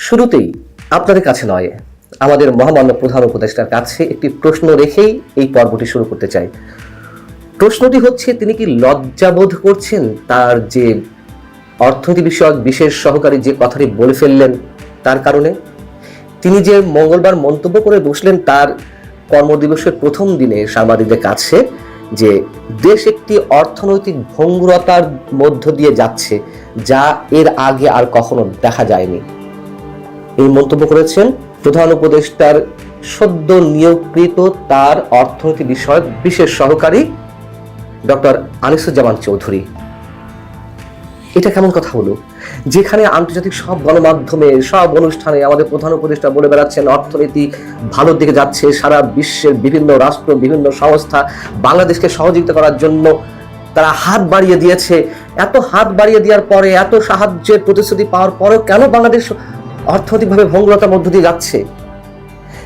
শুরুতেই আপনাদের কাছে নয়, আমাদের মহামান্য প্রধান উপদেষ্টার কাছে একটি প্রশ্ন রেখেই এই পর্বটি শুরু করতে চাই। প্রশ্নটি হচ্ছে, তিনি কি লজ্জাবোধ করছেন তার যে অর্থনীতি বিষয়ক বিশেষ সহকারী যে কথাটি বলে ফেললেন তার কারণে? তিনি যে মঙ্গলবার মন্তব্য করে বসলেন তার কর্মদিবসের প্রথম দিনে সাংবাদিকদের কাছে যে দেশ একটি অর্থনৈতিক ভঙ্গুরতার মধ্য দিয়ে যাচ্ছে, যা এর আগে আর কখনো দেখা যায়নি। এই মন্তব্য করেছেন প্রধান উপদেষ্টার সদ্য নিয়োগকৃত তার অর্থনীতি বিষয়ক বিশেষ সহকারী ডক্টর আনিসুজ্জামান চৌধুরী। এটা কেমন কথা হলো, যেখানে আন্তর্জাতিক সব গণমাধ্যমে সব অনুষ্ঠানে আমাদের প্রধান উপদেষ্টা বলে বেড়াচ্ছেন অর্থনীতি ভালোর দিকে যাচ্ছে, সারা বিশ্বের বিভিন্ন রাষ্ট্র বিভিন্ন সংস্থা বাংলাদেশকে সহযোগিতা করার জন্য তারা হাত বাড়িয়ে দিয়েছে। এত হাত বাড়িয়ে দেওয়ার পরে, এত সাহায্যের প্রতিশ্রুতি পাওয়ার পরেও কেন বাংলাদেশ অর্থনৈতিকভাবে ভঙ্গুরতার মধ্য দিয়ে যাচ্ছে?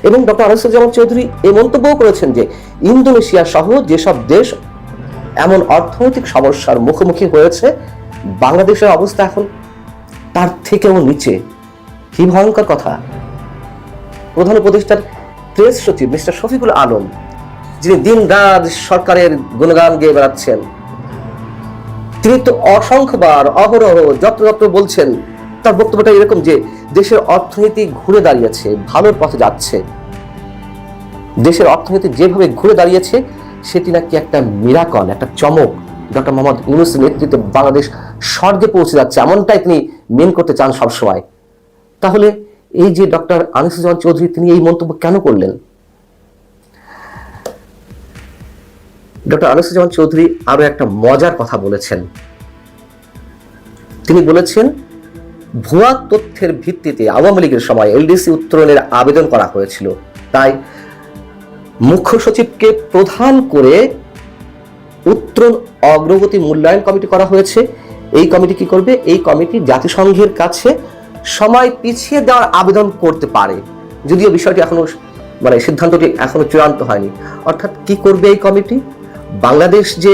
এবং ডক্টর আনিসুজ্জামান চৌধুরী এই মন্তব্যও করেছেন যে ইন্দোনেশিয়া সহ যেসব দেশ এমন অর্থনৈতিক সমস্যার মুখোমুখি হয়েছে, বাংলাদেশের অবস্থা এখন তার থেকেও নিচে। কি ভয়ঙ্কর কথা! প্রধান উপদেষ্টার প্রেস সচিব মিস্টার শফিকুল আলম, যিনি দিন রাত সরকারের গুণগান গেয়ে বেড়াচ্ছেন, তিনি তো অসংখ্যবার অহরহ যত্র বলছেন, তার বক্তব্যটা এরকম যে দেশের অর্থনীতি ঘুরে দাঁড়িয়েছে, ভালোর পথে যাচ্ছে। দেশের অর্থনীতি যেভাবে ঘুরে দাঁড়িয়েছে সেটি নাকি একটা মিরাকল, একটা চমক। ডক্টর মোহাম্মদ ইউনূসের নেতৃত্বে বাংলাদেশ স্বর্গে পৌঁছে যাচ্ছে, এমনটাই তিনি মেন করতে চান সবসময়। তাহলে এই যে ডক্টর আনিসুজ্জামান চৌধুরী, তিনি এই মন্তব্য কেন করলেন? ডক্টর আনিসুজ্জামান চৌধুরী আরো একটা মজার কথা বলেছেন। তিনি বলেছেন, ভুয়া তথ্যের ভিত্তিতে আওয়ামী লীগের সময় এলডিসি উত্তোলনের আবেদন করা হয়েছিল, তাই মুখ্য সচিবকে প্রধান করে উত্তরণ অগ্রগতি মূল্যায়ন কমিটি করা হয়েছে। এই কমিটি কি করবে? এই কমিটি জাতিসংঘের কাছে সময় পিছিয়ে দেওয়ার আবেদন করতে পারে, যদিও বিষয়টি এখনো সিদ্ধান্তটি এখনো চূড়ান্ত হয়নি। অর্থাৎ কি করবে এই কমিটি? বাংলাদেশ যে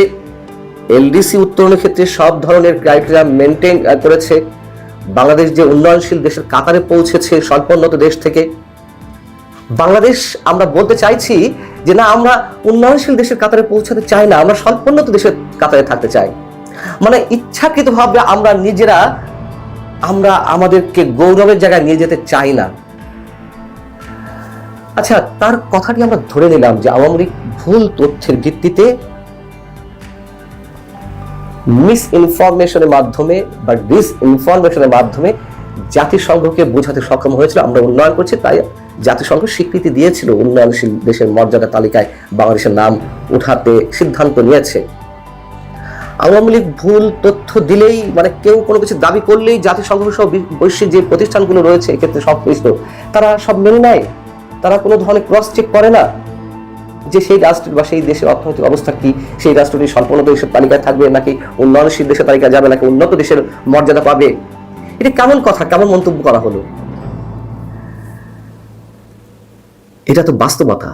এলডিসি উত্তোলনের ক্ষেত্রে সব ধরনের ক্রাইটেরিয়া মেনটেন করেছে, বাংলাদেশ যে উন্নয়নশীল দেশের কাতারে পৌঁছেছে স্বল্পোন্নত দেশ থেকে, বাংলাদেশ আমরা বলতে চাইছি যে না, আমরা উন্নয়নশীল দেশের কাতারে পৌঁছাতে চাই না, আমরা স্বল্পোন্নত দেশের কাতারে থাকতে চাই। ইচ্ছাকৃতভাবে আমরা নিজেরা আমাদেরকে গৌরবের জায়গায় নিয়ে যেতে চাই না। আচ্ছা, তার কথাটি আমরা ধরে নিলাম যে আওয়ামী লীগ ভুল তথ্যের ভিত্তিতে, মিস ইনফরমেশনের মাধ্যমে বা ডিসইনফরমেশনের মাধ্যমে জাতিসংঘকে বোঝাতে সক্ষম হয়েছিল আমরা উন্নয়ন করছি, তাই জাতিসংঘ স্বীকৃতি দিয়েছিল, উন্নয়নশীল দেশের মর্যাদা তালিকায় বাংলাদেশের নাম উঠাতে সিদ্ধান্ত নিয়েছে। আওয়ামী লীগ ভুল তথ্য দিলেই, কেউ কোনো কিছু দাবি করলেই জাতিসংঘ সহ বৈশ্বিক যে প্রতিষ্ঠানগুলো রয়েছে এক্ষেত্রে সব কিছু তারা সব মেনে নেয়, তারা কোনো ধরনের ক্রস চেক করে না যে সেই রাষ্ট্রের বা সেই দেশের অর্থনৈতিক অবস্থা কি, সেই রাষ্ট্রটি স্বল্পোন্নত দেশের তালিকায় থাকবে নাকি উন্নয়নশীল দেশের তালিকায় যাবে নাকি উন্নত দেশের মর্যাদা পাবে। এটা কেমন কথা, কেমন মন্তব্য করা হলো? এটা তো বাস্তবতা।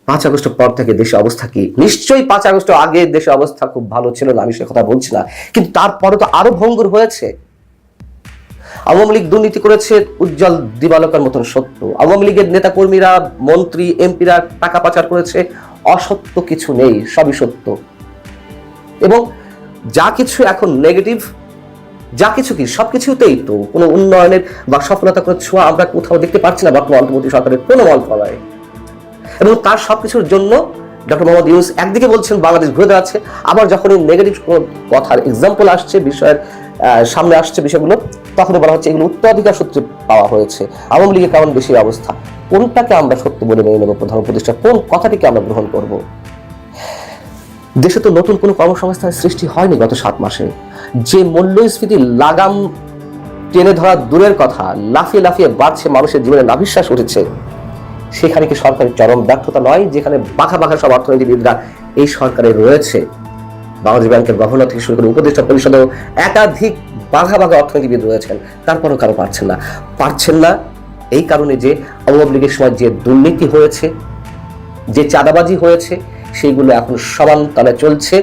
5 আগস্টের পর থেকে দেশের অবস্থা কি? নিশ্চয়ই 5 আগস্টের আগে দেশের অবস্থা খুব ভালো ছিল না, আমি সে কথা বলছি না, কিন্তু তারপরে তো আরো ভঙ্গুর হয়েছে। আওয়ামী লীগ দুর্নীতি করেছে উজ্জ্বল দিবালোকের মতন সত্য। আওয়ামী লীগের নেতা কর্মীরা, মন্ত্রী, এমপিরা টাকা পাচার করেছে, অসত্য কিছু নেই, সবই সত্য। এবং যা কিছু এখন নেগেটিভ, যা কিছু কি সবকিছুতেই তো কোনো উন্নয়নের বা সফলতা করে ছোঁয়া আমরা কোথাও দেখতে পাচ্ছি না বর্তমান অন্তর্বর্তী সরকারের কোনো মন্ত্রণালয়ে। এবং তার সবকিছুর জন্য ডক্টর মোহাম্মদ ইউনূস একদিকে বলছেন বাংলাদেশ ঘুরে দাঁড়াচ্ছে, আবার যখন নেগেটিভ কোনো কথার এক্সাম্পল আসছে, বিষয়ের সামনে আসছে বিষয়গুলো, তখন বলা হচ্ছে এগুলো উত্তরাধিকার সূত্রে পাওয়া হয়েছে। আওয়ামী লীগের কেমন বেশি অবস্থা, কোনটাকে আমরা সত্য বলে মেনে নেব? প্রধান উপদেষ্টা কোন কথাটিকে আমরা গ্রহণ করব? দেশে তো নতুন কোনো কর্মসংস্থানের সৃষ্টি হয়নি গত 7 মাসে। যে মূল্যস্ফীতি লাগাম টেনে ধরা দূরের কথা, লাফিয়ে লাফিয়ে বাড়ছে, মানুষের জীবনে নাভিশ্বাস উঠেছে, সেখানে কি সরকারের চরম ব্যর্থতা নয়? যেখানে বাঘা বাঘা সব অর্থনীতিবিদরা এই সরকারে রয়েছে, বাংলাদেশ ব্যাংকের গভর্নর থেকে শুরু করে উপদেষ্টা পরিষদেও একাধিক বাঘা বাঘা অর্থনীতিবিদ রয়েছেন, তারপরও কারো পারছেন না। এই কারণে যে আওয়ামী লীগের সময় যে দুর্নীতি হয়েছে, যে চাঁদাবাজি হয়েছে, সেইগুলো এখন সমান তালে চলছে,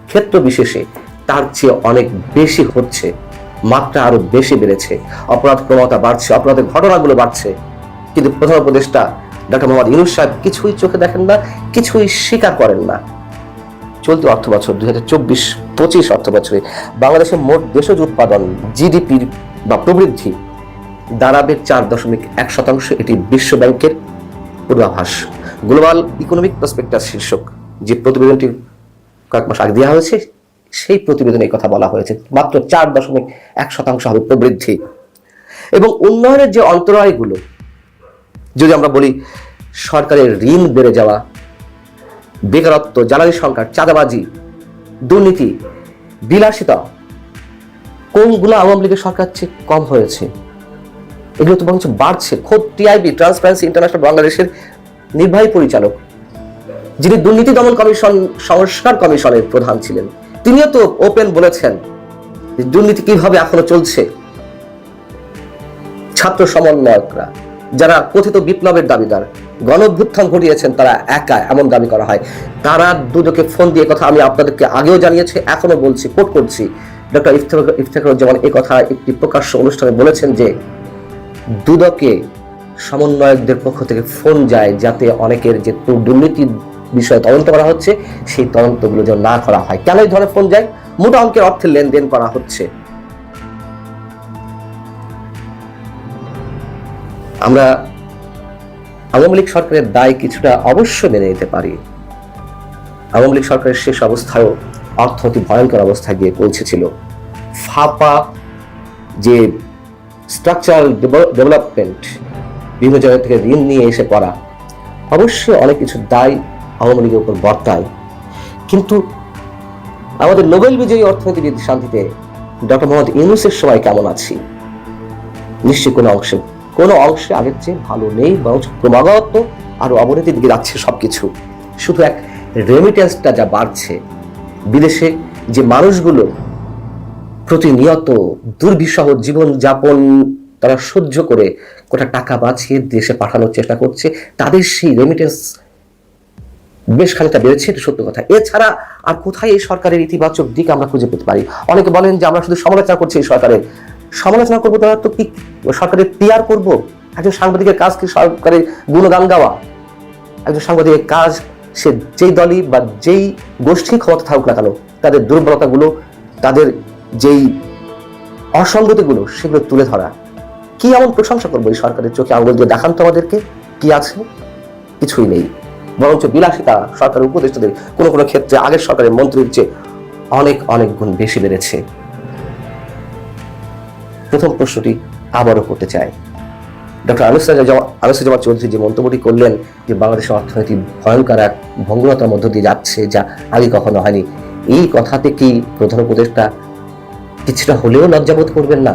ক্ষেত্র বিশেষে তার চেয়ে অনেক বেশি হচ্ছে। মাত্রা আরো বেশি বেড়েছে, অপরাধ প্রবণতা বাড়ছে, অপরাধের ঘটনাগুলো বাড়ছে, কিন্তু প্রধান উপদেষ্টা ডক্টর মোহাম্মদ ইউনূস সাহেব কিছুই চোখে দেখেন না, কিছুই স্বীকার করেন না। চলতি অর্থ বছর 2024-25 অর্থ বছরে বাংলাদেশের মোট দেশজ উৎপাদন জিডিপির বা প্রবৃদ্ধি দাঁড়াবে 4.1%। এটি বিশ্ব ব্যাংকের পূর্বাভাস। গ্লোবাল ইকোনমিক প্রসপেক্টাস শীর্ষক যে প্রতিবেদনটি কয়েক মাস আগে দেওয়া হয়েছে, সেই প্রতিবেদনে এই কথা বলা হয়েছে, মাত্র 4.1% হবে প্রবৃদ্ধি। এবং উন্নয়নের যে অন্তরায়গুলো, যদি আমরা বলি সরকারের ঋণ বেড়ে যাওয়া, বেকারত্ব, জ্বালানি সংকট, চাঁদাবাজি, দুর্নীতি, বিলাসিতা, কোনগুলো আওয়ামী লীগের সরকার চেয়ে কম হয়েছে? এগুলো তো বরঞ্চ বাড়ছে। খোদ টিআইবি, ট্রান্সপারেন্সি ইন্টারন্যাশনাল বাংলাদেশের নির্বাহী পরিচালক, যিনি দুর্নীতি দমন কমিশন সংস্কার কমিশনের প্রধান ছিলেন, তিনিও তো ওপেন বলেছেন দুর্নীতি কিভাবে এখনো চলছে। ছাত্র সমন্বয়করা, যারা কথিত বিপ্লবের দাবিদার, গণঅভ্যুত্থান ঘটিয়েছেন, তারা একা, এমন দাবি করা হয়। তারা দুদকে ফোন দিয়ে, কথা আমি আপনাদেরকে আগেও জানিয়েছি, এখনো বলছি, কোট করছি, ডক্টর ইফতেখারুজ্জামান এই কথা একটি প্রকাশ্য অনুষ্ঠানে বলেছেন যে দুদকে সমন্বয়কদের পক্ষ থেকে ফোন যায় যাতে অনেকের যে দুর্নীতির বিষয়ে তদন্ত করা হচ্ছে সেই তদন্তগুলো যেন না করা হয়। কেন এই ধরনের ফোন যায়? মোটা অঙ্কের অর্থে লেনদেন করা হচ্ছে। আমরা আওয়ামী লীগ সরকারের দায় কিছুটা অবশ্য মেনে নিতে পারি। আওয়ামী লীগ সরকারের শেষ অবস্থায়ও অর্থনীতি ভয়ঙ্কর অবস্থায় গিয়ে পৌঁছেছিল। ফাপা যে স্ট্রাকচারাল ডেভেলপমেন্ট, বিভিন্ন জায়গা থেকে ঋণ নিয়ে এসে পড়া, অবশ্যই অনেক কিছু দায় আওয়ামী লীগের উপর বর্তায়। কিন্তু আমাদের নোবেল বিজয়ী অর্থনীতিবিদ শান্তিতে ডক্টর মোহাম্মদ ইউনূসের সময় কেমন আছি? নিশ্চয়ই কোনো অংশে আগের চেয়ে ভালো নেই, বরং ক্রমাগত আরো অবনতির দিকে যাচ্ছে সবকিছু। শুধু এক রেমিটেন্সটা যা বাড়ছে, বিদেশে যে মানুষগুলো প্রতিনিয়ত দুর্বিষহ জীবনযাপন তারা সহ্য করে কোটা টাকা বাঁচিয়ে দেশে পাঠানোর চেষ্টা করছে, তাদের সেই রেমিটেন্স বেশ খানিকটা বেড়েছে, এটা সত্য কথা। এছাড়া আর কোথায় এই সরকারের ইতিবাচক দিক আমরা খুঁজে পেতে পারি? অনেকে বলেন যে আমরা শুধু সমালোচনা করছি এই সরকারের। সমালোচনা করবো তারা তো কি সরকারের পিআর করবো? একজন সাংবাদিকের কাজ কি সরকারের গুণগান গাওয়া? একজন সাংবাদিকের কাজ সে যেই দলই বা যেই গোষ্ঠী ক্ষমতা থাকুক না কেন, তাদের দুর্বলতাগুলো, তাদের যেই অসঙ্গতিগুলো, সেগুলো তুলে ধরা। কি এমন প্রশংসা করবো এই সরকারের চোখে আঙুল দিয়ে? দেখান তো আমাদেরকে কি আছে। কিছুই নেই, বরঞ্চ বিলাসিতা সরকারের উপদেষ্টাদের কোনো কোনো ক্ষেত্রে আগের সরকারের মন্ত্রীর চেয়ে অনেক অনেক গুণ বেশি বেড়েছে। প্রথম প্রশ্নটি আবারও করতে চাই, ডক্টর আনিসুজ্জামান চৌধুরী যে মন্তব্যটি করলেন যে বাংলাদেশের অর্থনীতি ভয়ঙ্কর এক ভঙ্গুরতার মধ্য দিয়ে যাচ্ছে, যা আগে কখনো হয়নি, এই কথাতে কি প্রধান উপদেষ্টা কিছুটা হলেও লজ্জাবোধ করবেন না?